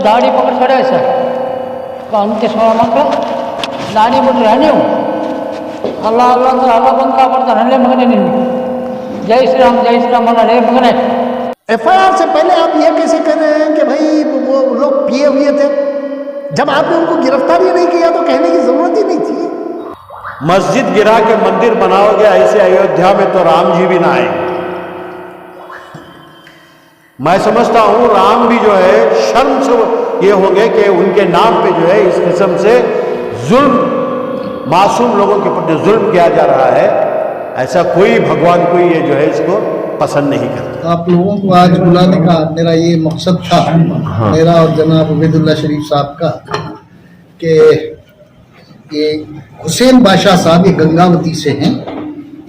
ದಾಡಿ ಪಕಡ್ ಕಡೆ ಸರ್ ಅಂತ್ಯ ಸ್ಮರಣ ಮಕ್ಕಳು ದಾಡಿ ಬಿಟ್ರೆ ನೀವು ಅಲ್ಲ ಅಲ್ಲ ಅಂದ್ರೆ ಅಲ್ಲ ಬಂದು ಕಾಪಾಡ್ತಾರೆ ಅಲ್ಲೇ ಮಗನೇ ನಿನ್ನೆ जय श्री राम अरे मगने एफआईआर से पहले आप ये कैसे कर रहे हैं कि भाई वो लोग पिए हुए थे? जब आपने उनको गिरफ्तार ही नहीं किया तो कहने की जरूरत ही नहीं थी। मस्जिद गिरा के मंदिर बनाओगे ऐसे अयोध्या में तो राम जी भी ना आए। मैं समझता हूं राम भी जो है शर्म से ये हो गए कि उनके नाम पे जो है इस किस्म से जुल्म मासूम लोगों के प्रति जुल्म किया जा रहा है। ऐसा कोई भगवान कोई ये जो है इसको पसंद नहीं करता। आप लोगों को आज बुलाने का मेरा ये मकसद था, मेरा और जनाब उबैदुल्ला शरीफ साहब का, कि ये हुसैन बादशाह साहब ये गंगावती से हैं,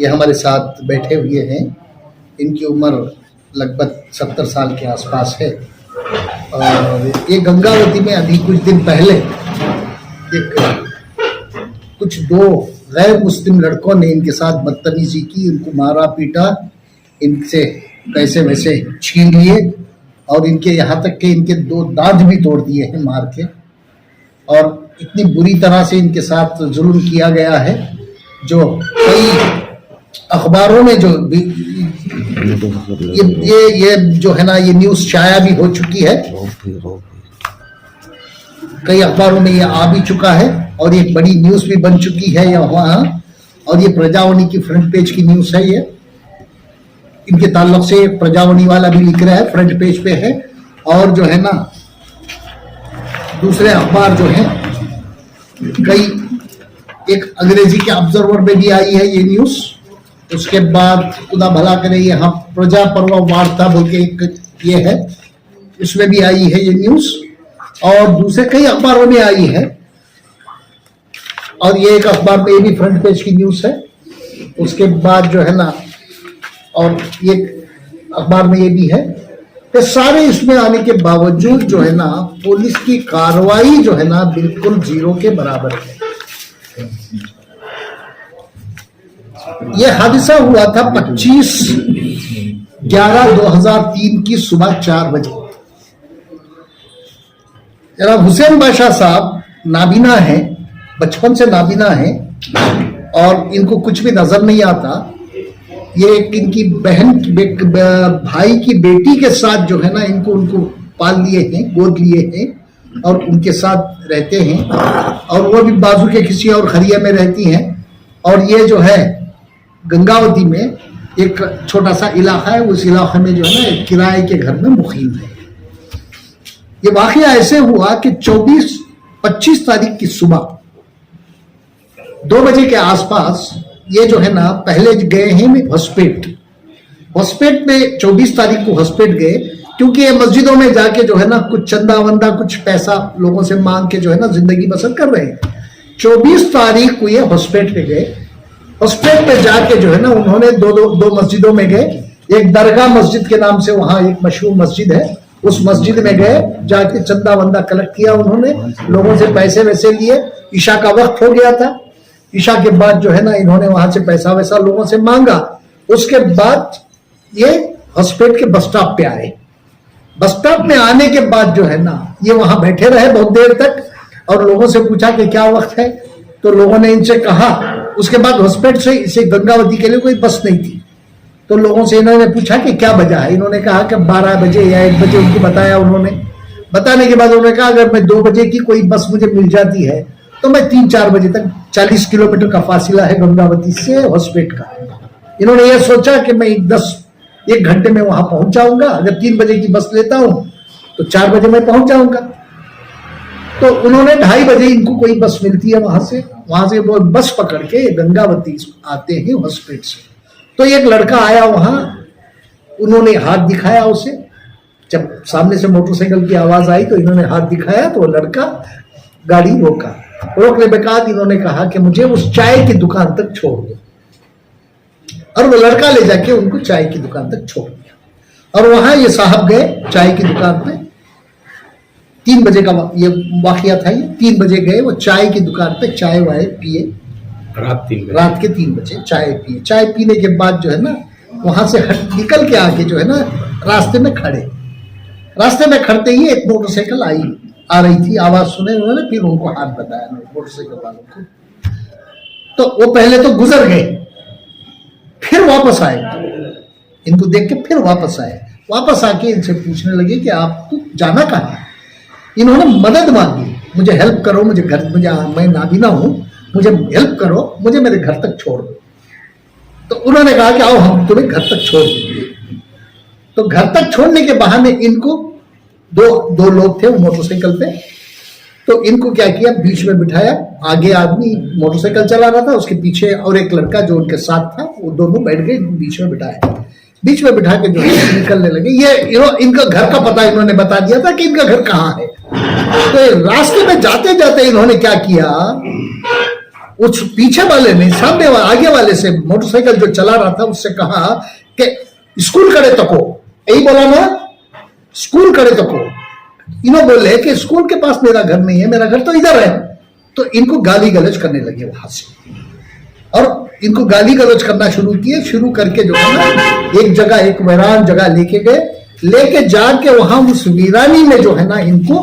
ये हमारे साथ बैठे हुए हैं। इनकी उम्र लगभग 70 साल के आसपास है और ये गंगावती में अभी कुछ दिन पहले कुछ दो गैर मुस्लिम लड़कों ने इनके साथ बदतमीजी की, इनको मारा पीटा, इनसे पैसे वैसे छीन लिए और इनके यहाँ तक के इनके 2 दांत भी तोड़ दिए हैं मार के। और इतनी बुरी तरह से इनके साथ जुल्म किया गया है जो कई अखबारों में जो ये जो है ना ये न्यूज़ शाया भी हो चुकी है, कई अखबारों में ये आ भी चुका है और एक बड़ी न्यूज़ भी बन चुकी है वहाँ। और ये प्रजावाणी की फ्रंट पेज की न्यूज़ है। ये इनके ताल्लुक से प्रजावाणी वाला भी लिख रहा है, फ्रंट पेज पे है। और जो है ना दूसरे अखबार जो है कई एक अंग्रेजी के ऑब्जर्वर में भी आई है ये न्यूज़। उसके बाद खुदा भला करे यहाँ प्रजा पर्व वार्ता बोल के एक ये है, उसमें भी आई है ये न्यूज़ और दूसरे कई अखबारों में आई है। और ये एक अखबार में ये भी फ्रंट पेज की न्यूज़ है। उसके बाद जो है ना और ये अखबार में ये भी है कि सारे इसमें आने के बावजूद जो है ना पुलिस की कार्रवाई जो है ना बिल्कुल 0 के बराबर है। ये हादसा हुआ था 25/11/2003 की सुबह 4 बजे। जनाब हुसैन बादशाह साहब नाबीना है, बचपन से नाबीना है और इनको कुछ भी नजर नहीं आता। ये इनकी बहन भाई की बेटी के साथ जो है ना उनको पाल लिए हैं, गोद लिए हैं और उनके साथ रहते हैं और वो भी बाजू के किसी और खरिया में रहती हैं। और ये जो है गंगावती में एक छोटा सा इलाका है, उस इलाके में जो है ना एक किराए के घर में मुकीम है। ये वाकया ऐसे हुआ कि 25 तारीख की सुबह 2 बजे के आसपास ये जो है ना पहले गए हैं हॉस्पिटल में 24 तारीख को हॉस्पिटल गए, क्योंकि ये मस्जिदों में जाके जो है ना कुछ चंदा वंदा कुछ पैसा लोगों से मांग के जो है ना जिंदगी बसर कर रहे हैं। 24 तारीख को ये हॉस्पिटल पे गए। हॉस्पिटल पे जाके जो है ना उन्होंने दो मस्जिदों में गए। एक दरगाह मस्जिद के नाम से वहाँ एक मशहूर मस्जिद है, उस मस्जिद में गए, जाके चंदा वंदा कलेक्ट किया उन्होंने, लोगों से पैसे वैसे लिए। ईशा का वक्त हो गया था, ईशा के बाद जो है ना इन्होंने वहां से पैसा वैसा लोगों से मांगा। उसके बाद ये हॉस्पिटल के बस स्टॉप पे आए। बस स्टॉप में आने के बाद जो है ना ये वहां बैठे रहे बहुत देर तक और लोगों से पूछा कि क्या वक्त है, तो लोगों ने इनसे कहा। उसके बाद हॉस्पिटल से इसे गंगावती के लिए कोई बस नहीं थी, तो लोगों से इन्होंने पूछा कि क्या वजह है। इन्होंने कहा कि 12 बजे या 1 बजे उनको बताया। उन्होंने बताने के बाद उन्होंने कहा अगर मैं 2 बजे की कोई बस मुझे मिल जाती है तो मैं 3-4 बजे तक, 40 किलोमीटर का फासिला है गंगावती से हॉस्पिटल का, इन्होंने ये सोचा कि मैं 1 घंटे में वहां पहुंच जाऊंगा। अगर 3 बजे की बस लेता हूं तो 4 बजे मैं पहुंच जाऊंगा। तो उन्होंने 2:30 बजे इनको कोई बस मिलती है वहां से वो बस पकड़ के गंगावती आते हैं हॉस्पिटल से। तो एक लड़का आया वहां, उन्होंने हाथ दिखाया उसे। जब सामने से मोटरसाइकिल की आवाज आई तो इन्होंने हाथ दिखाया तो वो लड़का गाड़ी रोकने के बाद इन्होंने कहा कि मुझे उस चाय की दुकान तक छोड़ दो, और वो लड़का ले जाके उनको चाय की दुकान तक छोड़ दिया। और वहां ये साहब गए चाय की दुकान पे। 3 बजे का ये वाकया था। ये 3 बजे गए, वो चाय की दुकान पे चाय वाय पिए। रात के 3 बजे चाय पिए। चाय पीने के बाद जो है ना वहां से निकल के आके जो है ना रास्ते में खड़े रास्ते में खड़ते ही एक मोटरसाइकिल आ रही थी, आवाज सुने उन्होंने, फिर उनको हाथ बताया मोटरसाइकिल वालों को। तो वो पहले तो गुजर गए, फिर वापस आए, इनको देख के फिर वापस आए। वापस आके इनसे पूछने लगे कि आपको जाना कहाँ है। इन्होंने मदद मांगी, मुझे हेल्प करो, मुझे मैं नाबीना हूं, मुझे हेल्प करो, मुझे मेरे घर तक छोड़ दो। तो उन्होंने कहा कि आओ हम तुम्हें घर तक छोड़ देंगे। तो घर तक छोड़ने के बहाने इनको दो लोग थे वो मोटरसाइकिल पे, तो इनको क्या किया, बीच में बिठाया। आगे आदमी मोटरसाइकिल चला रहा था, उसके पीछे और एक लड़का जो उनके साथ था, वो दोनों बैठ गए, बीच में बिठाया। बीच में बिठा के जो है निकलने लगे। ये इनका घर का पता इन्होंने बता दिया था कि इनका घर कहाँ है। तो रास्ते में जाते जाते इन्होंने क्या किया, उस पीछे वाले ने सामने आगे वाले से, मोटरसाइकिल जो चला रहा था उससे कहा कि स्कूल करे तको, यही बोला ना, स्कूल करे तको। इन्होंने बोले कि स्कूल के पास मेरा घर नहीं है, मेरा घर तो इधर है। तो इनको गाली गलौज करने लगे वहां से, और इनको गाली गलौज करना शुरू करके जो है ना एक जगह, एक वीरान जगह लेके गए। लेके जाके वहां उस वीरानी में जो है ना इनको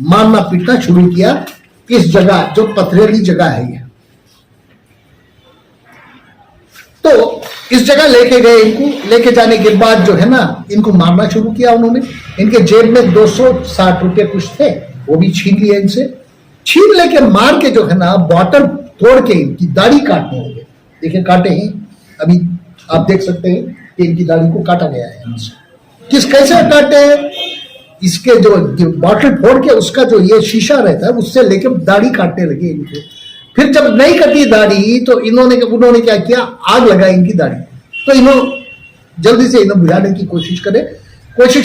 मारना पीटना शुरू किया। इस जगह जो पथरीली जगह है ये, तो इस जगह लेके गए। इनको लेके जाने के बाद जो है ना इनको मारना शुरू किया उन्होंने। इनके जेब में 260 रुपये कुछ थे, वो भी छीन लिए इनसे। छीन लेके मार के जो है ना बॉटल तोड़ के इनकी दाढ़ी काटने लगे। देखिए काटे हैं, अभी आप देख सकते हैं कि इनकी दाढ़ी को काटा गया है इनसे। कैसे काटे हैं, इसके जो बॉटल फोड़ के उसका जो ये शीशा रहता है उससे लेके दाढ़ी काटने लगे इनके। फिर जब नहीं कटी दाढ़ी तो उन्होंने क्या किया, आग लगाई इनकी दाढ़ी। तो इन्होंने जल्दी से इन्हें बुझाने की कोशिश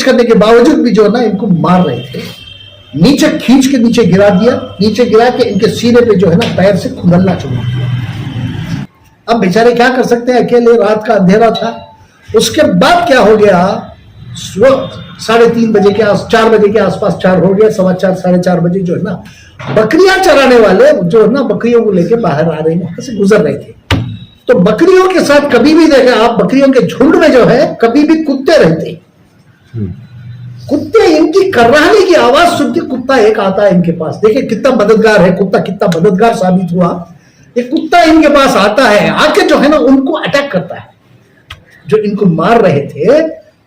करने के बावजूद भी जो है ना इनको मार रहे थे। नीचे खींच के नीचे गिरा दिया, नीचे गिरा के इनके सीने पे जो है ना पैर से खुंदलना शुरू किया। अब बेचारे क्या कर सकते हैं, अकेले, रात का अंधेरा था। उसके बाद क्या हो गया, 3:30 बजे के 4 बजे के आसपास 4 हो गया, 4:15 4:30 बजे जो है ना बकरियां चराने वाले जो है ना बकरियों को लेके बाहर आ रहे हैं, वहां से गुजर रहे थे। तो बकरियों के साथ कभी भी देखे आप, बकरियों के झुंड में जो है कभी भी कुत्ते रहते। कुत्ते इनकी कर्राहने की आवाज सुन के कुत्ता एक आता है इनके पास। देखिए कितना मददगार है कुत्ता, कितना मददगार साबित हुआ। ये कुत्ता इनके पास आता है, आके जो है ना उनको अटैक करता है। जो इनको मार रहे थे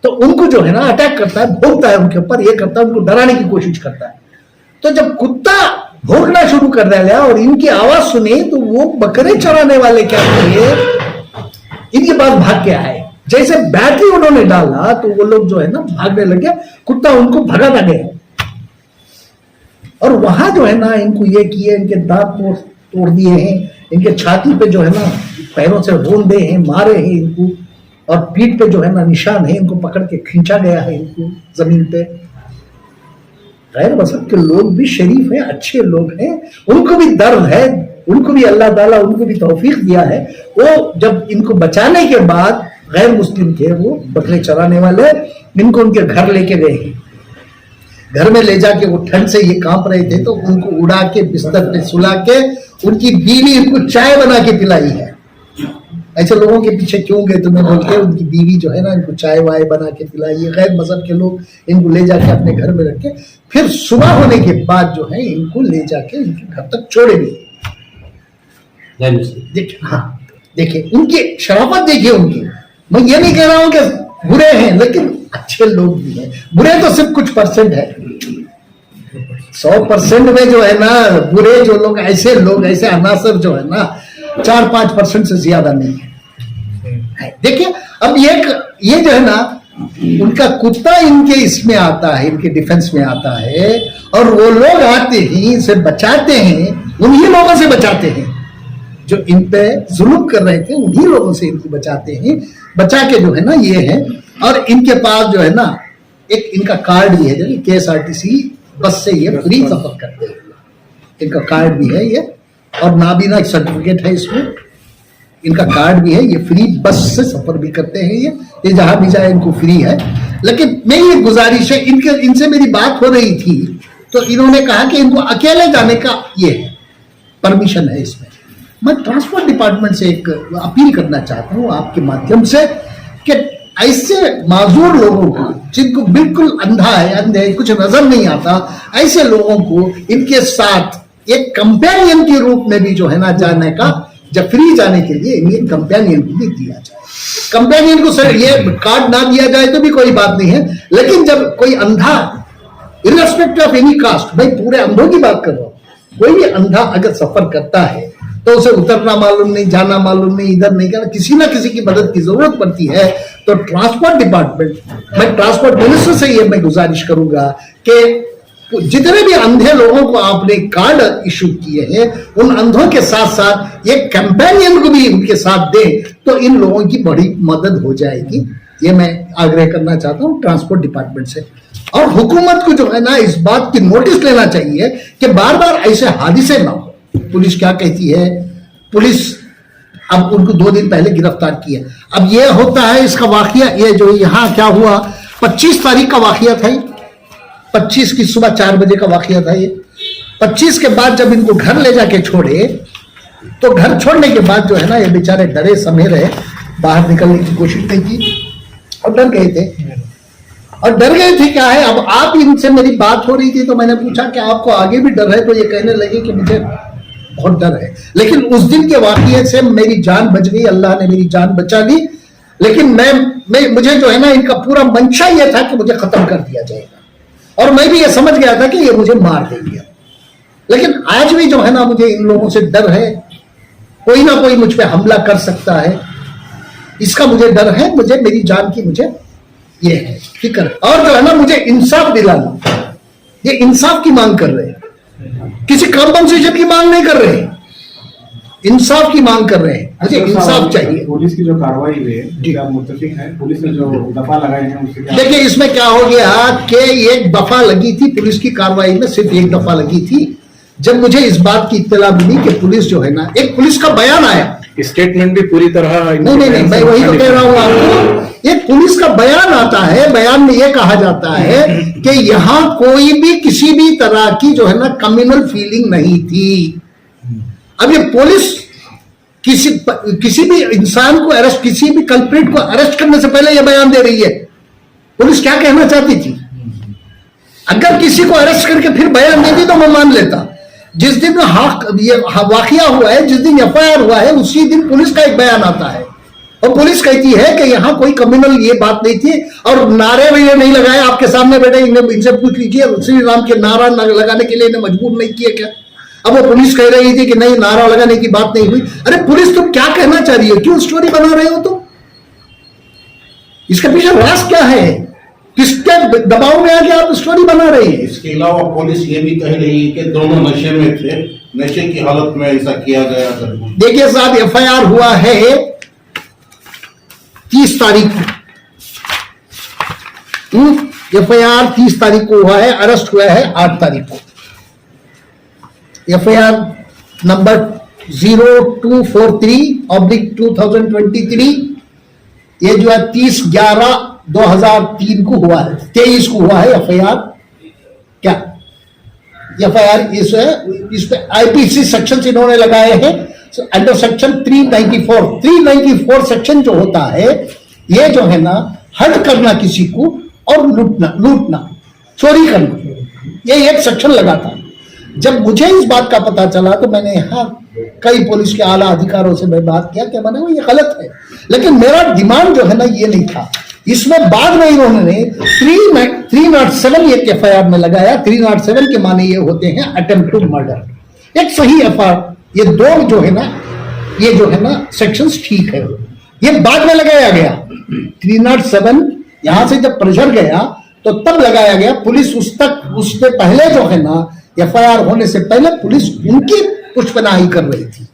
तो उनको जो है ना अटैक करता है, भौंकता है उनके ऊपर, ये करता है, उनको डराने की कोशिश करता है। तो जब कुत्ता भौंकना शुरू कर दिया और इनकी आवाज सुनी तो वो बकरे चराने वाले क्या किए, इनके पास भाग के आए। जैसे बैटरी उन्होंने डाला तो वो लोग जो है ना भागने लगे, कुत्ता उनको भगाना गया। और वहां जो है ना इनको ये किए, इनके दांत तोड़ दिए हैं, इनके छाती पे जो है ना पैरों से रोंदे हैं, मारे हैं इनको, और पीठ पे जो है ना निशान है, इनको पकड़ के खींचा गया है इनको जमीन पे। गैर मजहब के लोग भी शरीफ हैं, अच्छे लोग हैं, उनको भी दर्द है, उनको भी अल्लाह ताला उनको भी तौफीक दिया है। वो जब इनको बचाने के बाद, गैर मुस्लिम थे वो बकरे चराने वाले, इनको उनके घर लेके गए। घर में ले जाके वो ठंड से ये कांप रहे थे तो उनको उड़ा के बिस्तर पे सुला के उनकी बीवी उनको चाय बना के पिलाई है। ऐसे लोगों के पीछे क्यों गए तुम्हें बोलते, उनकी बीवी जो है ना इनको चाय वाय बना के पिलाई है। गैर मजहब के लोग इनको ले जाके अपने घर में रख के फिर सुबह होने के बाद जो है इनको ले जाके इनके घर तक छोड़े भी। देखिए, हाँ देखिए उनकी शराफत, देखिए उनकी। मैं ये नहीं कह रहा हूं कि बुरे हैं, लेकिन अच्छे लोग भी हैं। बुरे तो सिर्फ कुछ परसेंट है, 100% में जो है ना बुरे जो लोग, ऐसे अनासर जो है ना 4-5% से ज्यादा नहीं है। देखिए अब ये जो है ना उनका कुत्ता इनके इसमें आता है, इनके डिफेंस में आता है, और वो लोग आते ही इसे बचाते हैं, उन्हीं लोगों से बचाते हैं जो इन पे जुल्म कर रहे थे, उन्हीं लोगों से इनको बचाते हैं। बचा के जो है ना ये है, और इनके पास जो है ना एक इनका कार्ड भी है, जो KSRTC बस से ये फ्री सफर करते हैं, इनका कार्ड भी है ये, और नाबीना सर्टिफिकेट है इसमें, इनका कार्ड भी है, ये फ्री बस से सफर भी करते हैं। ये जहां भी जाए इनको फ्री है। लेकिन मेरी एक गुजारिश है, इनसे मेरी बात हो रही थी तो इन्होंने कहा कि इनको अकेले जाने का ये है, परमिशन है इसमें। मैं ट्रांसपोर्ट डिपार्टमेंट से एक अपील करना चाहता हूँ आपके माध्यम से कि ऐसे माजूर लोगों को, जिनको बिल्कुल अंधा है, अंधे, कुछ नजर नहीं आता, ऐसे लोगों को इनके साथ एक कंपेनियन के रूप में भी जो है ना जाने का, जब फ्री जाने के लिए इन्हें कंपेनियन को भी दिया जाए। कंपेनियन को सर ये कार्ड ना दिया जाए तो भी कोई बात नहीं है, लेकिन जब कोई अंधा, इर्रेस्पेक्टिव ऑफ एनी कास्ट, भाई पूरे अंधों की बात कर रहा हूं, कोई भी अंधा अगर सफर करता है तो उसे उतरना मालूम नहीं, जाना मालूम नहीं, इधर नहीं करना, किसी ना किसी की मदद की जरूरत पड़ती है, तो ट्रांसपोर्ट डिपार्टमेंट, मैं ट्रांसपोर्ट मिनिस्टर से ये मैं गुजारिश करूंगा कि जितने भी अंधे लोगों को आपने कार्ड इशू किए हैं, उन अंधों के साथ साथ एक कंपेनियन को भी उनके साथ दें, तो इन लोगों की बड़ी मदद हो जाएगी। ये मैं आग्रह करना चाहता हूं ट्रांसपोर्ट डिपार्टमेंट से। और हुकूमत को जो है ना इस बात की नोटिस लेना चाहिए कि बार बार ऐसे हादसे ना हो। पुलिस क्या कहती है, पुलिस अब उनको 2 दिन पहले गिरफ्तार किया, अब ये होता है इसका वाकया, ये जो यहाँ क्या हुआ, 25 तारीख का वाकया था, 25 की सुबह 4 बजे का वाकया था ये। 25 के बाद जब इनको घर ले जाके छोड़े, तो घर छोड़ने के बाद जो है ना ये बेचारे डरे समे रहे, बाहर निकलने की कोशिश नहीं की और डर गए थे। और डर गए थे क्या है, अब आप इनसे मेरी बात हो रही थी तो मैंने पूछा कि आपको आगे भी डर है, तो ये कहने लगे कि मुझे बहुत डर है। लेकिन उस दिन के वाकये से मेरी जान बच गई, अल्लाह ने मेरी जान बचा ली। लेकिन मैं मुझे जो है ना इनका पूरा मंशा यह था कि मुझे खत्म कर दिया जाएगा, और मैं भी ये समझ गया था कि ये मुझे मार देंगे। लेकिन आज भी जो है ना मुझे इन लोगों से डर है, कोई ना कोई मुझ पे हमला कर सकता है, इसका मुझे डर है, मुझे मेरी जान की मुझे ये है फिक्र। और जो है ना मुझे इंसाफ दिलाना, ये इंसाफ की मांग कर रहे हैं, किसी कॉम्पनसेशन की मांग नहीं कर रहे हैं, इंसाफ की मांग कर रहे हैं, मुझे इंसाफ चाहिए। पुलिस की जो कार्रवाई हुई है, क्या आप मुत्तफिक हैं? पुलिस ने जो दफा लगाए हैं उससे क्या? देखिए इसमें क्या हो गया कि एक दफा लगी थी पुलिस की कार्रवाई में, सिर्फ एक दफा लगी थी। जब मुझे इस बात की इत्तला मिली कि पुलिस जो है ना, एक पुलिस का बयान आया, स्टेटमेंट भी पूरी तरह नहीं, मैं वही तो कह रहा हूं आपको, एक पुलिस का बयान आता है, बयान में यह कहा जाता है कि यहां कोई भी किसी भी तरह की जो है ना कम्युनल फीलिंग नहीं थी। अब ये पुलिस किसी भी इंसान को अरेस्ट, किसी भी कल्प्रिट को अरेस्ट करने से पहले यह बयान दे रही है। पुलिस क्या कहना चाहती थी? अगर किसी को अरेस्ट करके फिर बयान देती तो मैं मान लेता। जिस दिन ये वाकया हुआ है, जिस दिन एफआईआर हुआ है, उसी दिन पुलिस का एक बयान आता है और पुलिस कहती है कि यहां कोई कम्युनल ये बात नहीं थी, और नारे भी ये नहीं लगाए। आपके सामने बैठे इनसे पूछ लीजिए, श्री राम के नारा लगाने के लिए इन्हें मजबूर नहीं किए क्या? अब वो पुलिस कह रही थी कि नहीं, नारा लगाने की बात नहीं हुई। अरे पुलिस तुम क्या कहना चाह रही हो? क्यों स्टोरी बना रहे हो तुम? इसके पीछे राज क्या है? किसके दबाव में आके आप स्टोरी बना रहे हैं? इसके अलावा पुलिस ये भी कह रही है कि दोनों नशे में थे, नशे की हालत में ऐसा किया गया। देखिए साहब, एफआईआर हुआ है 30 तारीख को, एफआईआर 30 तारीख को हुआ है, अरेस्ट हुआ है 8 तारीख को। एफआईआर नंबर 0243/2023, ये जो है 30/11/2003 को हुआ है, 23 को हुआ है एफआईआर। क्या एफआईआर इस पे आईपीसी सेक्शन इन्होंने लगाए हैं, अंडर सेक्शन 394 सेक्शन जो होता है, ये जो है ना हर्ट करना किसी को और लूटना, चोरी करना, ये एक सेक्शन लगा था। जब मुझे इस बात का पता चला तो मैंने यहाँ कई पुलिस के आला अधिकारों से मैं बात किया कि मैंने वो ये गलत है, लेकिन मेरा डिमांड जो है ना ये नहीं था। इसमें बाद में इन्होंने 307 एक एफआईआर में लगाया। 307 के माने ये होते हैं अटेम्प्ट टू मर्डर। एक सही एफआईआर, ये दो जो है ना, ये जो है ना सेक्शंस ठीक है, ये बाद में लगाया गया। 307 यहां से जब प्रेशर गया तो तब लगाया गया। पुलिस उससे पहले जो है ना, एफआईआर होने से पहले पुलिस उनकी पुष्पनाही कर रही थी।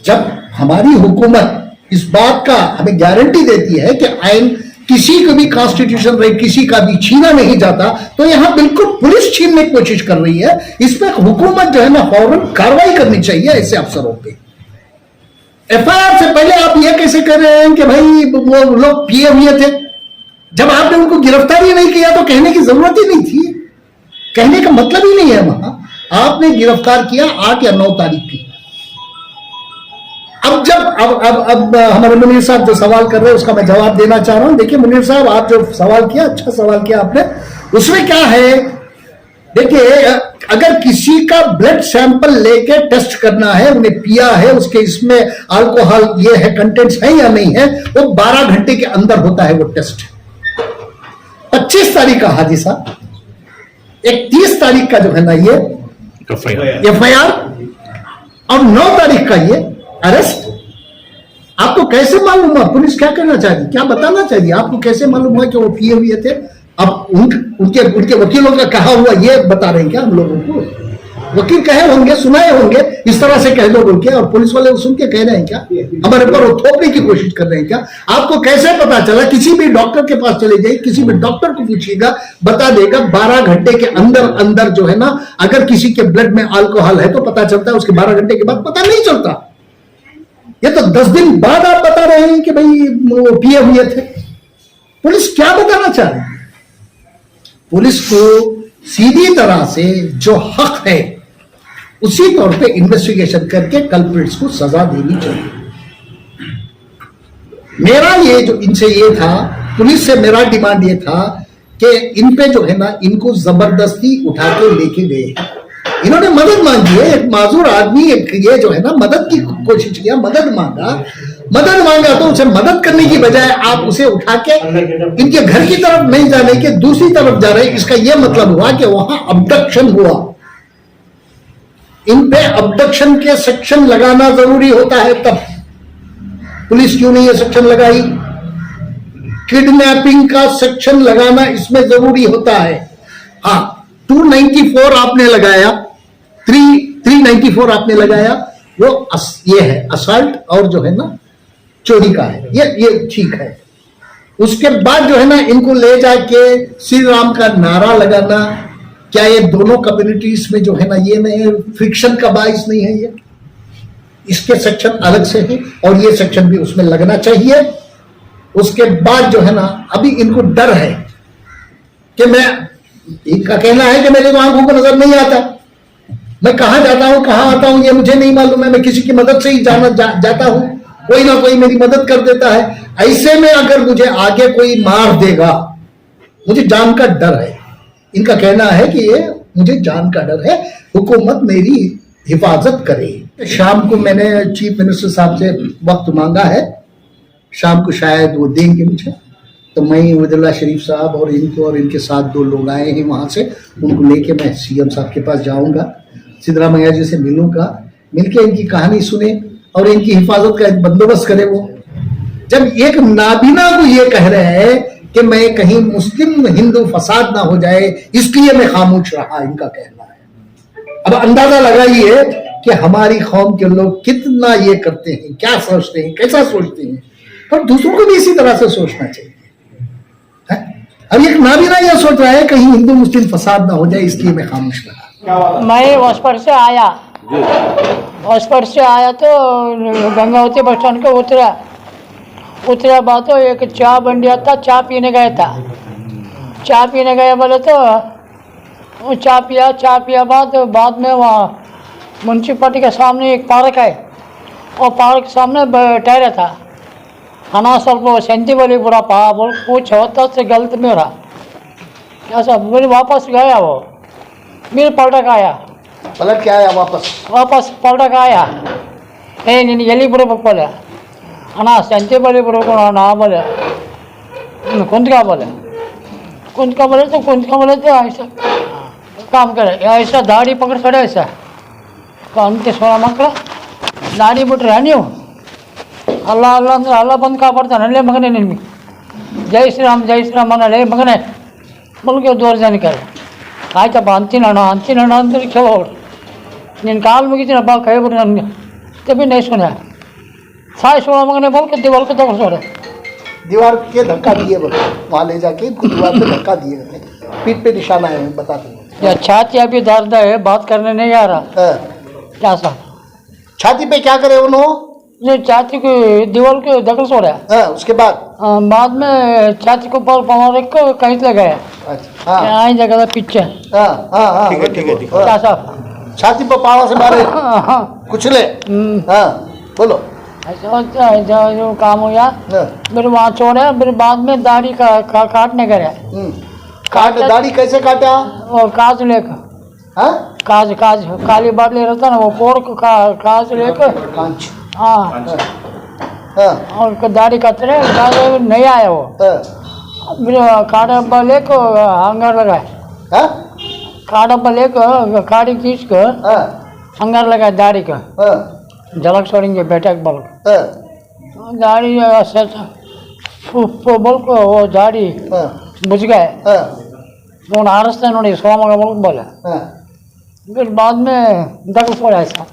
जब हमारी हुकूमत इस बात का हमें गारंटी देती है कि आइन किसी को भी कॉन्स्टिट्यूशन राइट किसी का भी छीना नहीं जाता, तो यहां बिल्कुल पुलिस छीनने की कोशिश कर रही है। इस पर हुकूमत जो है ना फौरन कार्रवाई करनी चाहिए ऐसे अफसरों पे। एफआईआर से पहले आप ये कैसे कर रहे हैं कि भाई वो लोग पिए हुए थे? जब आपने उनको गिरफ्तार ही नहीं किया तो कहने की जरूरत ही नहीं थी, कहने का मतलब ही नहीं है। वहां आपने गिरफ्तार किया 8 या 9 तारीख की। अब अब जब अब हमारे मुनीर साहब जो सवाल कर रहे हैं उसका मैं जवाब देना चाह रहा हूं। देखिए मुनीर साहब, आप जो सवाल किया, अच्छा सवाल किया आपने। उसमें क्या है, देखिए अगर किसी का ब्लड सैंपल लेके टेस्ट करना है, उन्हें पिया है, उसके इसमें अल्कोहल ये है, कंटेंट्स है या नहीं है, वो 12 घंटे के अंदर होता है वो टेस्ट। 25 तारीख का हादिसा, 31 तारीख का जो है ना ये FIR और 9 तारीख का ये अरेस्ट। आपको कैसे मालूम हुआ? पुलिस क्या करना चाहिए, क्या बताना चाहिए? आपको कैसे मालूम हुआ कि वो पिए हुए थे? अब उनके वकीलों का कहा हुआ ये बता रहे हैं क्या हम लोगों को? वकील कहे होंगे, सुनाए होंगे, इस तरह से कह दो बोल के, और पुलिस वाले सुन के कह रहे हैं क्या? हमारे पर वो थोपने की कोशिश कर रहे हैं क्या? आपको कैसे पता चला? किसी भी डॉक्टर के पास चले जाइए, किसी भी डॉक्टर को पूछिएगा, बता देगा 12 घंटे के अंदर अंदर जो है ना, अगर किसी के ब्लड में अल्कोहल है तो पता चलता है, उसके 12 घंटे के बाद पता नहीं चलता। ये तो 10 दिन बाद आप बता रहे हैं कि भाई वो पिए हुए थे। पुलिस क्या बताना चाह रही है? पुलिस को सीधी तरह से जो हक है उसी तौर पे इन्वेस्टिगेशन करके कल्प्रिट्स को सजा देनी चाहिए। मेरा ये जो इनसे ये था, पुलिस से मेरा डिमांड ये था कि इन पे जो है ना, इनको जबरदस्ती उठा के लेके गए। इन्होंने मदद मांगी है, एक माजूर आदमी ये जो है ना मदद की कोशिश किया, मदद मांगा तो उसे मदद करने की बजाय आप उसे उठा के इनके घर की तरफ नहीं जाने के दूसरी तरफ जा रहे। इसका यह मतलब हुआ कि वहां अबडक्शन हुआ। इन पे अबडक्शन के सेक्शन लगाना जरूरी होता है, तब पुलिस क्यों नहीं ये सेक्शन लगाई? किडनैपिंग का सेक्शन लगाना इसमें जरूरी होता है। हाँ, 294 आपने लगाया, 394 आपने लगाया, वो ये है असल्ट और जो है ना चोरी का है, ये ठीक है। उसके बाद जो है ना इनको ले जाके श्री राम का नारा लगाना, क्या ये दोनों कम्युनिटीज में जो है ना ये नहीं फ्रिक्शन का बाइस नहीं है? ये इसके सेक्शन अलग से है और ये सेक्शन भी उसमें लगना चाहिए। उसके बाद जो है ना अभी इनको डर है कि इनका कहना है कि मेरे तो आंखों को नजर नहीं आता, मैं कहां जाता हूं कहां आता हूं ये मुझे नहीं मालूम है, मैं किसी की मदद से ही जाता हूं, कोई ना कोई मेरी मदद कर देता है। ऐसे में अगर मुझे आगे कोई मार देगा, मुझे जान का डर है। इनका कहना है कि ये मुझे जान का डर है, हुकूमत मेरी हिफाजत करे। शाम को मैंने चीफ मिनिस्टर साहब से वक्त मांगा है, शाम को शायद वो देंगे मुझे, तो मैं वजीरुल्लाह शरीफ साहब और इनके साथ 2 लोग आए हैं वहां से, उनको लेके मैं CM साहब के पास जाऊंगा, सिद्धरामैया जी से मिलूंगा, मिलके इनकी कहानी सुने और इनकी हिफाजत का एक बंदोबस्त करे। वो जब एक नाबीना को ये कह रहे हैं कि मैं कहीं मुस्लिम हिंदू फसाद ना हो जाए इसलिए मैं खामोश रहा, इनका कहना है। अब अंदाजा लगाइए कि हमारी कौम के लोग कितना ये करते हैं, क्या सोचते हैं, कैसा सोचते हैं, पर दूसरों को भी इसी तरह से सोचना चाहिए। अब एक नाबीना यह सोच रहा है कहीं हिंदू मुस्लिम फसाद ना हो जाए इसलिए मैं खामोश रहा। मैं हॉस्पिटल से आया, हॉस्पिटल से आया तो गंगावती बस स्टैंड को उतरा बाद तो एक चाय बंडिया था, चाय पीने गया था। चाय पीने गया बोले तो वो चाय पिया बाद में वहाँ म्यूनसिपालिटी के सामने एक पार्क है, और पार्क के सामने ठहरा था। हना स्वल्प सेंटी बोली बुरा पा बोल पूछो तो से गलत में रहा क्या सब बोले, वापस गया वो मेरे पलट आया, पलट के आया वापस पलट आया, नहीं एली बुरा बोले अना सेंटी बोली बुरा ना बोले कुंद का बोले तो ऐसा काम करे, ऐसा दाढ़ी पकड़ खड़े ऐसा अंत सोळा मಕ್ಕಳ दाढ़ी बिट्रे ನೀವು ಅಲ್ಲ ಅಂದ್ರೆ ಅಲ್ಲ ಬಂದು ಕಾಪಾಡ್ತಾನಲ್ಲೇ ಮಗನೇ ನಿನ್ಗೆ ಜೈ ಶ್ರೀರಾಮ್ ಅನ್ನಲೇ ಮಗನೇ ಬಲ್ಗೆ ದೂರ ಜನಕ್ಕೆ ಆಯ್ತಪ್ಪ ಅಂತೀನಣ್ಣ ಅಂತ ಕೇಳೋರು ನಿನ್ನ ಕಾಲು ಮುಗಿತೀನಪ್ಪ ಕೈ ಬಿಡು ನನಗೆ तभी नहीं सुना साय सोलह मगने बोल के दीवार को तोड़ दीवार के धक्का दिए बोले, वहाँ ले जाके दीवार पे धक्का दिए, पीठ पे निशान आए हैं, बताते हैं। या छाती अभी दर्द है, बात करने नहीं आ रहा। क्या साहब छाती पे क्या करे उन्होंने? छाती की दीवार को दखल छोड़ा, उसके बाद में छाती को ऊपर पवार रख को कहीं लगाया, आई जगह पीछे। ठीक है क्या साहब छाती पर पावा से मारे कुचले? बोलो ऐसा होता है जो काम हुआ। हाँ, फिर वहाँ छोड़ा, फिर बाद में दाढ़ी काटने गया। काट दाढ़ी कैसे काटा? और काज लेकर, हाँ, काज काली बाटली रहता ना, वो पोड़ को काज लेकर, कांच। हाँ, हाँ, और दाढ़ी कतरे नहीं आया वो। हाँ, फिर काड़ा लेकर अंगार लगाए, हाँ, काड़ा लेकर काड़ी खींच कर हाँ, अंगार लगाए दाढ़ी का, हाँ, झलक छोड़ेंगे बेटा के बल हाँ, दाढ़ी बल को वो दाढ़ी हाँ, बुझ गए। हाँ, तो हारस्ते नोड़ी सोमग बल बोले। हाँ, फिर बाद में दक फोड़ा ऐसा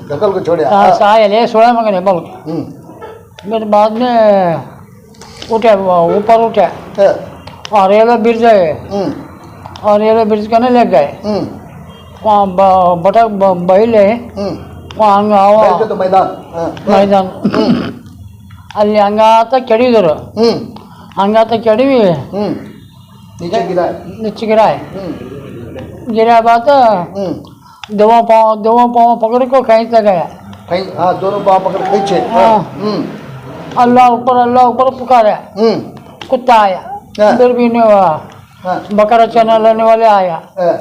धकल को छोड़ा। सायल ये सोलह मगने बल। हम्म, फिर बाद में उठे, ऊपर उठे हाँ, और रेलवे ब्रिज गए, हम्म, और रेलवे ब्रिज करने ले गए। हम्म, वहाँ बटक बहिले वहाँ हंಗ बैठ के तो मैदान। हाँ, ಮೈದಾನ ಅಲ್ಲಿ ಹಂಗಾತ ಕೆಡಿದರು, ಹಂಗಾತ ಕೆಡವಿ नीचे गिरा है। नीचे गिराए। हम्म, गिरा बात हम्म, दो पाँव पकड़ को कहीं तक गया। कहीं, हाँ, दोनों पाँव पकड़ खींचे। हाँ। हम्म, अल्लाह ऊपर पुकारा। हम्म, कुत्ता आया, हाँ। फिर भी नहीं हुआ। हाँ, बकरा चना लेने वाले आया, हाँ,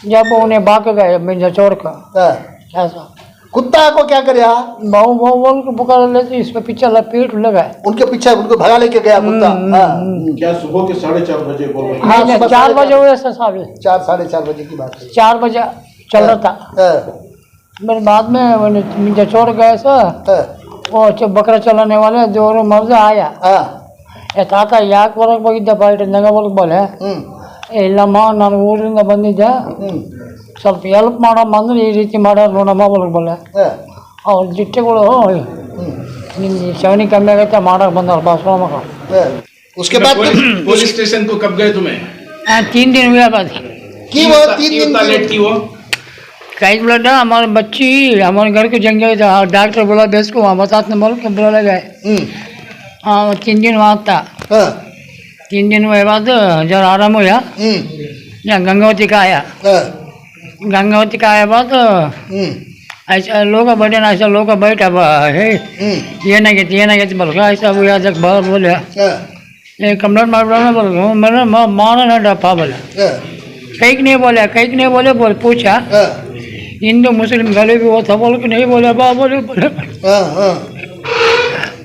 जब उन्हें भाग गए मिर्जा छोड़ कर। हाँ। ऐसा कुत्ता को क्या करे? बहु बहु बोल के पुकार लेते, इस पे पीछे लपेट लगाए। उनके पीछे उनको भगा लेके गया कुत्ता। हाँ, क्या सुबह के 4:30 बजे बोल रहे हैं? हाँ, सुबह 4 साढ़े बजे हुए से साहब, 4-4:30 बजे की बात है। 4 बजे चल रहा था। हाँ, फिर बाद में मुझे छोड़ गए सर, हाँ, वो बकरा चलाने वाले जो मर्द आया, हाँ, ಏ ತಾತ ಯಾಕೆ ಬರೋಕ್ಕೆ ಹೋಗಿದ್ದಪ್ಪ ಇಟ್ಟು ನಂಗೆ ಬರೋಕ್ಕೆ ಬೋಲೆ, हम्म, ಇಲ್ಲಮ್ಮ ನಾನು ಊರಿಂದ ಬಂದಿದ್ದೆ, हम्म, ಸ್ವಲ್ಪ ಹೆಲ್ಪ್ ಮಾಡಮ್ಮ ಅಂದ್ರೆ ಈ ರೀತಿ ಮಾಡೋರು ನೋಡಮ್ಮ ಬರೋಕ್ಕೆ ಬೋಲೆ. हाँ, ಅವ್ರ ಜಿಟ್ಟೆಗಳು ನಿನ್ನ ಸವನಿ ಕಮ್ಮಿ ಆಗೈತೆ ಮಾಡೋಕೆ ಬಂದವ್ರು ಬಾಸ್ಕೊ ಮಕ್ಕಳು. हाँ। उसके बाद पुलिस स्टेशन को कब गए तुम्हें? 3 दिन हुआ बाद की वो 3 दिन इतना लेट की वो? कई बोला था हमारे बच्ची हमारे घर को जंग गए था, डॉक्टर बोला बेस को वहाँ बताते बोल के बोला गए। हाँ, 3 दिन वहाँ था। हाँ, 3 दिन हुए बाद जरा आराम हुआ, यहाँ गंगावती का आया। हाँ, गंगावती का आया बाद ऐसा लोग बैठे ना, ऐसा लोग बैठा है ये ना कहते बोल के ऐसा हुआ जब बाहर बोले हाँ, ये कंप्लेंट मार बोल मैंने मारा ना डपा बोला, हाँ, कहीं नहीं बोले बोल पूछा हाँ, हिंदू मुस्लिम गले भी वो था बोल के नहीं बोले बा बोले बोले। हाँ, हाँ।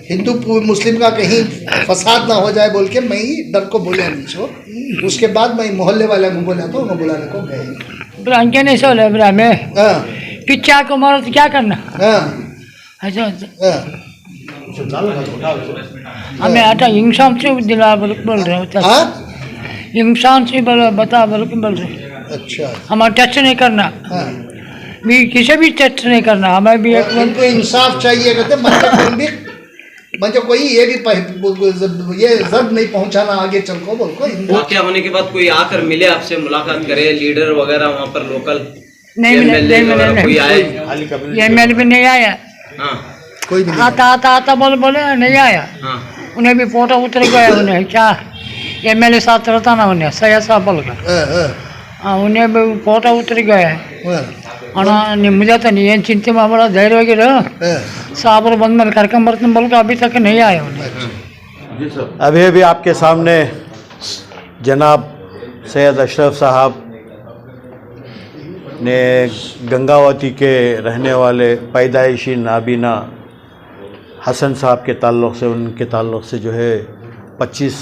हिंदू मुस्लिम का कहीं फसाद ना हो जाए बोल के मैं ही डर को बोला नहीं छो। उसके बाद मैं मोहल्ले वाले को बोला तो उन्होंने बुलाने को गए। फिर अंके नहीं सोले फिर हमें हाँ, पिच्चा को मारो तो क्या करना। हाँ, ऐसा हाँ, हमें आटा इंसान से दिला बोल रहे होता, हाँ? इंसान से बता बोल के बोल रहे, अच्छा, हमारा टच नहीं करना, हाँ। भी किसी भी टच नहीं करना, हमें भी एक इनको इंसाफ चाहिए कहते मुझे कोई ये भी ये जर्द नहीं पहुंचाना आगे चल को बोल को। वाकया होने के बाद कोई आकर मिले आपसे, मुलाकात करे, लीडर वगैरह वहाँ पर लोकल नहीं मिले, MLA नहीं मिले, वगैरह कोई आए? ये एमएलए भी नहीं आया, हाँ कोई भी नहीं। आता बोले नहीं आया। हाँ उन्हें भी फोटो उतर गया, उन्हें क्या एमएलए साथ रहता ना उन्हें सैयद साहब बोल का, हाँ, हाँ, हाँ, उन्हें भी फोटो उतर गया। हाँ, ಅಣ್ಣ ನಿಮ್ಮ ಜೊತೆ ನೀ ಏನು ಚಿಂತೆ ಮಾಡಬೇಡ, ಧೈರ್ಯವಾಗಿರು, हाँ। ಸಾಬ್ರು ಬಂದ್ಮೇಲೆ ಕರ್ಕೊಂಬರ್ತೀನಿ बोल के अभी तक नहीं आए उन्हें। अभी अभी आपके सामने जनाब सैयद अशरफ साहब ने गंगावती के रहने वाले पैदाइशी नाबीना हसन साहब के ताल्लुक़ से, उनके ताल्लुक़ से जो है 25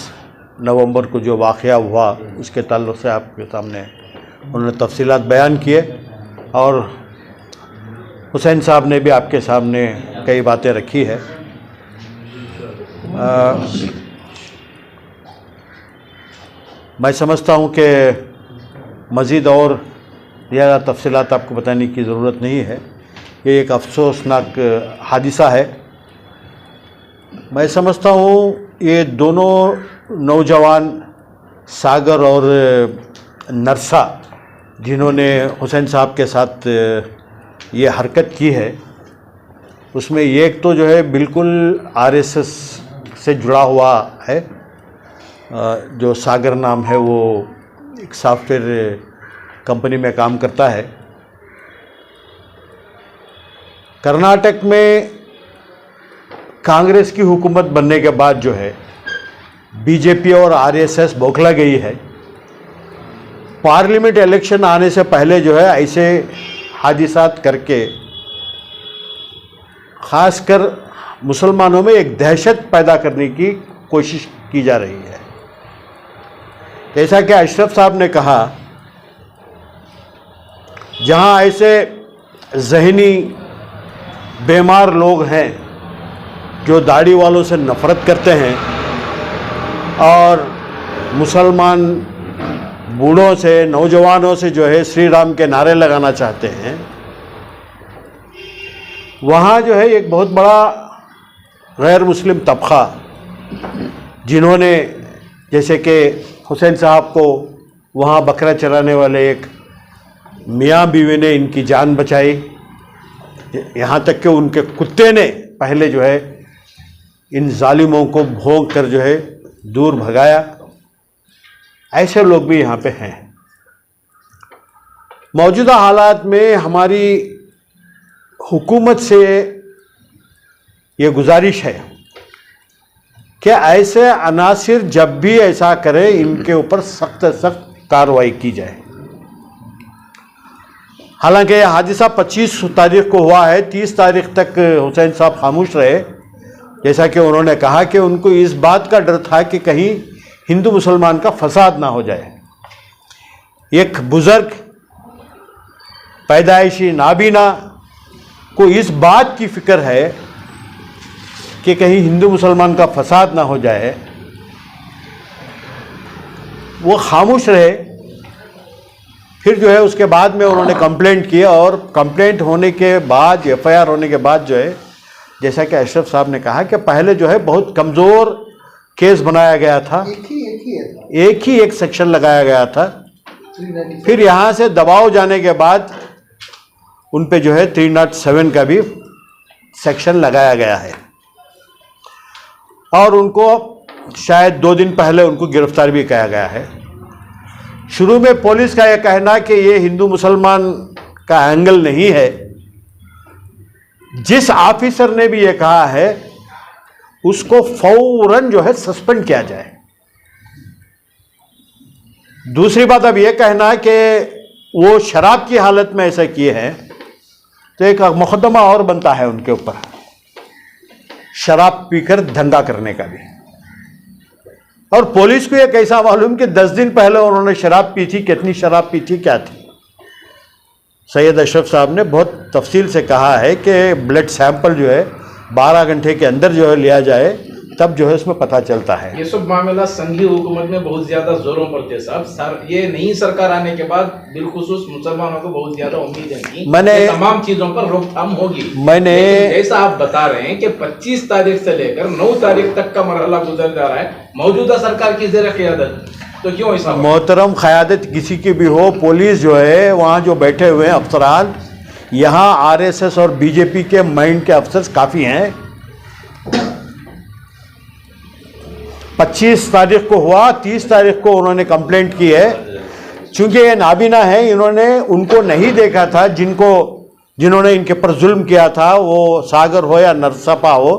नवंबर को जो वाक़या हुआ उसके ताल्लुक़ से आपके सामने उन्होंने तफसीलात बयान किए, और हुसैन साहब ने भी आपके सामने कई बातें रखी है। मैं समझता हूँ कि मज़ीद और ज़्यादा तफसीलात आपको बताने की ज़रूरत नहीं है। ये एक अफसोसनाक हादिसा है। मैं समझता हूँ ये दोनों नौजवान सागर और नरसा जिन्होंने हुसैन साहब के साथ ये हरकत की है, उसमें एक तो जो है बिल्कुल आरएसएस से जुड़ा हुआ है, जो सागर नाम है, वो एक सॉफ्टवेयर कंपनी में काम करता है। कर्नाटक में कांग्रेस की हुकूमत बनने के बाद जो है बीजेपी और आरएसएस बौखला गई है। पार्लियामेंट इलेक्शन आने से पहले जो है ऐसे हादिसात करके खासकर मुसलमानों में एक दहशत पैदा करने की कोशिश की जा रही है। जैसा कि अशरफ साहब ने कहा, जहां ऐसे जहनी बीमार लोग हैं जो दाढ़ी वालों से नफरत करते हैं और मुसलमान बूढ़ों से, नौजवानों से जो है श्री राम के नारे लगाना चाहते हैं, वहाँ जो है एक बहुत बड़ा गैर मुस्लिम तबका, जिन्होंने जैसे कि हुसैन साहब को वहाँ बकरा चराने वाले एक मियाँ बीवी ने इनकी जान बचाई, यहाँ तक कि उनके कुत्ते ने पहले जो है इन जालिमों को भोंक कर जो है दूर भगाया। ऐसे लोग भी यहाँ पे हैं। मौजूदा हालात में हमारी हुकूमत से ये गुजारिश है कि ऐसे अनासिर जब भी ऐसा करें इनके ऊपर सख्त सख्त कार्रवाई की जाए। हालांकि यह हादसा 25 तारीख को हुआ है, 30 तारीख तक हुसैन साहब खामोश रहे। जैसा कि उन्होंने कहा कि उनको इस बात का डर था कि कहीं हिंदू मुसलमान का फसाद ना हो जाए। एक बुजुर्ग पैदाइशी नाबीना को इस बात की फिक्र है कि कहीं हिंदू मुसलमान का फसाद ना हो जाए, वो खामोश रहे। फिर जो है उसके बाद में उन्होंने कंप्लेंट किया और कंप्लेंट होने के बाद, एफआईआर होने के बाद जो है, जैसा कि अशरफ साहब ने कहा कि पहले जो है बहुत कमज़ोर केस बनाया गया था, एक ही एक सेक्शन लगाया गया था। फिर यहाँ से दबाव जाने के बाद उन पे जो है 307 का भी सेक्शन लगाया गया है और उनको शायद 2 दिन पहले उनको गिरफ्तार भी किया गया है। शुरू में पुलिस का यह कहना कि ये हिंदू मुसलमान का एंगल नहीं है। जिस ऑफिसर ने भी ये कहा है उसको फौरन जो है सस्पेंड किया जाए। दूसरी बात अब यह कहना कि वो शराब की हालत में ऐसा किए हैं तो एक मुकदमा और बनता है उनके ऊपर, शराब पीकर दंगा करने का भी। और पुलिस को यह कैसा मालूम कि 10 दिन पहले उन्होंने शराब पी थी, कितनी शराब पी थी, क्या थी। सैयद अशरफ साहब ने बहुत तफसील से कहा है कि ब्लड सैंपल जो है 12 घंटे के अंदर जो है लिया जाए, तब जो है उसमें पता चलता है। ये सब मामला संघीय हुकूमत में बहुत ज्यादा जोरों पर थे साहब। ये नई सरकार आने के बाद बिलखुसूस मुसलमानों को बहुत ज्यादा उम्मीद है कि तमाम चीजों पर रोकथाम होगी। जैसा आप बता रहे हैं कि 25 तारीख से लेकर 9 तारीख तक का मरहला गुजर जा रहा है मौजूदा सरकार की ज़ेर क़यादत, तो क्यों ऐसा? मोहतरम क़यादत किसी की भी हो, पुलिस जो है वहाँ जो बैठे हुए हैं अफसरान, यहाँ आरएसएस और बीजेपी के माइंड के अफसर काफ़ी हैं। 25 तारीख को हुआ, 30 तारीख को उन्होंने कंप्लेंट की है। चूंकि ये नाबीना है, इन्होंने उनको नहीं देखा था जिन्होंने इनके पर जुल्म किया था, वो सागर हो या नरसपा हो,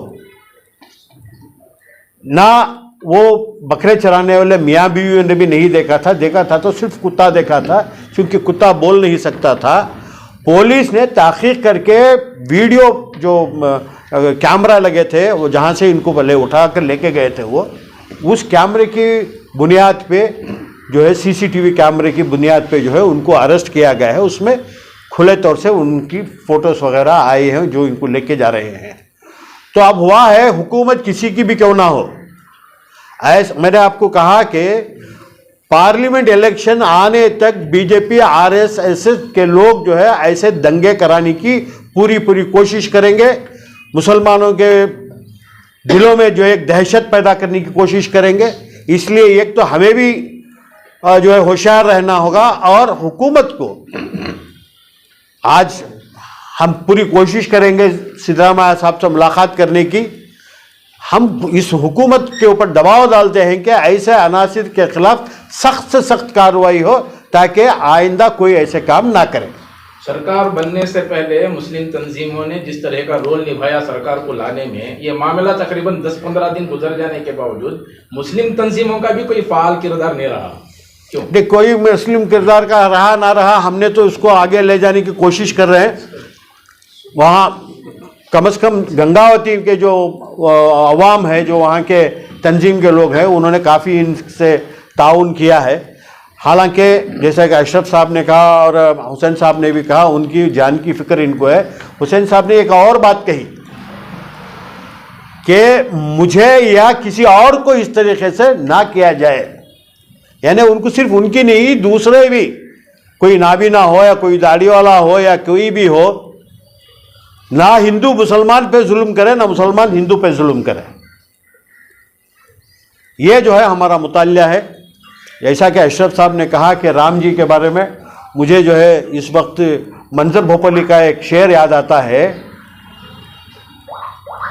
ना वो बकरे चराने वाले मियाँ बीवी ने भी नहीं देखा था। देखा था तो सिर्फ कुत्ता देखा था, क्योंकि कुत्ता बोल नहीं सकता था। पुलिस ने तहकीक करके वीडियो जो कैमरा लगे थे, वो जहाँ से इनको भले उठा कर लेके गए थे, वो उस कैमरे की बुनियाद पे जो है, सीसीटीवी कैमरे की बुनियाद पे जो है उनको अरेस्ट किया गया है। उसमें खुले तौर से उनकी फ़ोटोज़ वगैरह आए हैं जो इनको लेके जा रहे हैं। तो अब हुआ है, हुकूमत किसी की भी क्यों ना हो, ऐसा मैंने आपको कहा कि पार्लियामेंट इलेक्शन आने तक बीजेपी आरएसएस के लोग जो है ऐसे दंगे कराने की पूरी कोशिश करेंगे। मुसलमानों के दिलों में जो एक दहशत पैदा करने की कोशिश करेंगे। इसलिए एक तो हमें भी जो है होशियार रहना होगा, और हुकूमत को आज हम पूरी कोशिश करेंगे सिद्धरामैया साहब से मुलाकात करने की। हम इस हुकूमत के ऊपर दबाव डालते हैं कि ऐसे अनासिर के खिलाफ सख्त से सख्त कार्रवाई हो, ताकि आइंदा कोई ऐसे काम ना करे। सरकार बनने से पहले मुस्लिम तंजीमों ने जिस तरह का रोल निभाया सरकार को लाने में, ये मामला तकरीबन 10-15 दिन गुजर जाने के बावजूद मुस्लिम तंजीमों का भी कोई फाल किरदार नहीं रहा। क्यों? देख, कोई मुस्लिम किरदार का रहा ना रहा, हमने तो इसको आगे ले जाने की कोशिश कर रहे हैं। वहाँ कम से कम गंगावती के जो अवाम है, जो वहाँ के तंजीम के लोग हैं, उन्होंने काफ़ी इनसे ताउन किया है। हालांकि जैसा कि अशरफ साहब ने कहा और हुसैन साहब ने भी कहा, उनकी जान की फिक्र इनको है। हुसैन साहब ने एक और बात कही कि मुझे या किसी और को इस तरीके से ना किया जाए, यानी उनको सिर्फ उनकी नहीं, दूसरे भी, कोई नाबीना हो या कोई दाढ़ी वाला हो या कोई भी हो, ना हिंदू मुसलमान पे जुल्म करे, ना मुसलमान हिंदू पे जुल्म करे। ये जो है हमारा मुताल्ला है। जैसा कि अशरफ साहब ने कहा कि राम जी के बारे में मुझे जो है इस वक्त मंजर भोपाली का एक शेर याद आता है,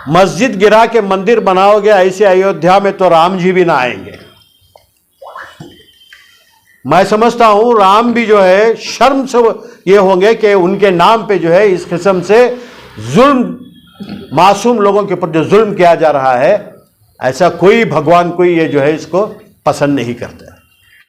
मस्जिद गिरा के मंदिर बनाओगे ऐसे अयोध्या में तो राम जी भी ना आएंगे। मैं समझता हूं राम भी जो है शर्म से ये होंगे कि उनके नाम पे जो है इस किस्म से जुल्म, मासूम लोगों के ऊपर जो जुल्म किया जा रहा है, ऐसा कोई भगवान कोई ये जो है इसको पसंद नहीं करता।